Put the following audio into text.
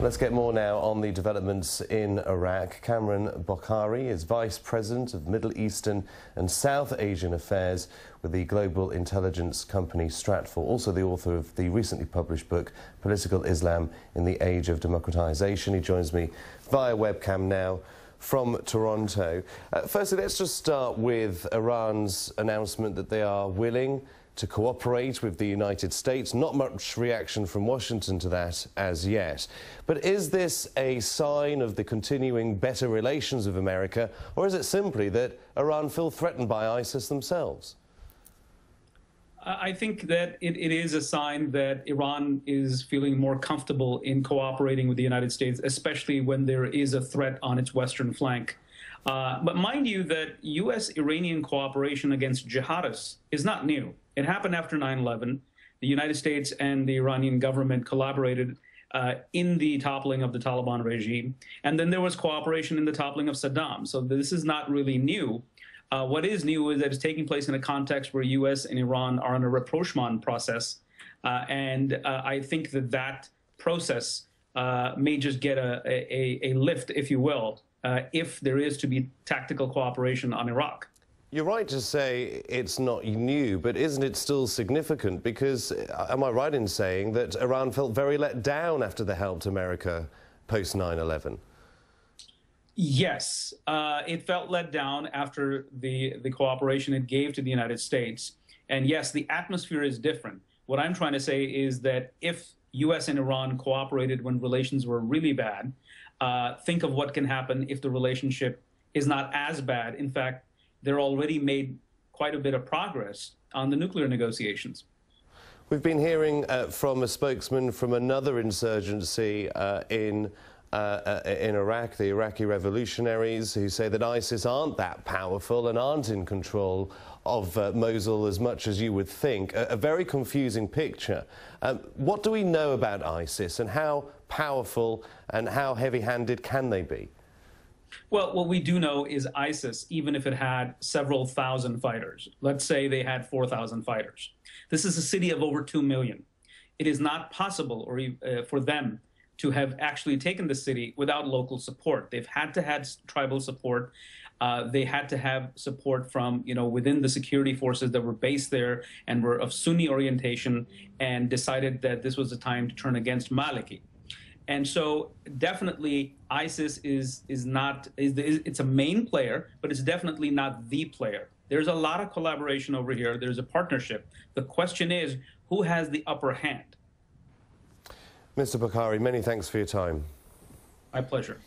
Let's get more now on the developments in Iraq. Kamran Bokhari is Vice President of Middle Eastern and South Asian Affairs with the global intelligence company Stratfor, also the author of the recently published book, Political Islam in the Age of Democratization. He joins me via webcam now from Toronto. Firstly, let's just start with Iran's announcement that they are willing to cooperate with the United States. Not much reaction from Washington to that as yet. But is this a sign of the continuing better relations of America, or is it simply that Iran feel threatened by ISIS themselves? I think that it is a sign that Iran is feeling more comfortable in cooperating with the United States, especially when there is a threat on its western flank. But mind you that U.S. Iranian cooperation against jihadists is not new. It happened after 9/11. The United States and the Iranian government collaborated in the toppling of the Taliban regime. And then there was cooperation in the toppling of Saddam. So this is not really new. What is new is that it's taking place in a context where U.S. and Iran are on a rapprochement process. I think that that process may just get a lift, if you will, if there is to be tactical cooperation on Iraq. You're right to say it's not new, but isn't it still significant? Because am I right in saying that Iran felt very let down after they helped America post 9/11? Yes, it felt let down after the cooperation it gave to the United States. And yes, the atmosphere is different. What I'm trying to say is that if U.S. and Iran cooperated when relations were really bad, think of what can happen if the relationship is not as bad. In fact, they're already made quite a bit of progress on the nuclear negotiations. We've been hearing from a spokesman from another insurgency in Iraq, the Iraqi revolutionaries, who say that ISIS aren't that powerful and aren't in control of Mosul as much as you would think. A very confusing picture. What do we know about ISIS, and how powerful and how heavy-handed can they be? Well, what we do know is ISIS, even if it had several thousand fighters, let's say they had 4,000 fighters. This is a city of over 2 million. It is not possible for them to have actually taken the city without local support. They've had to have tribal support. They had to have support from, within the security forces that were based there and were of Sunni orientation, and decided that this was the time to turn against Maliki. And so definitely ISIS it's a main player, but it's definitely not the player. There's a lot of collaboration over here. There's a partnership. The question is, who has the upper hand? Mr. Bokhari, many thanks for your time. My pleasure.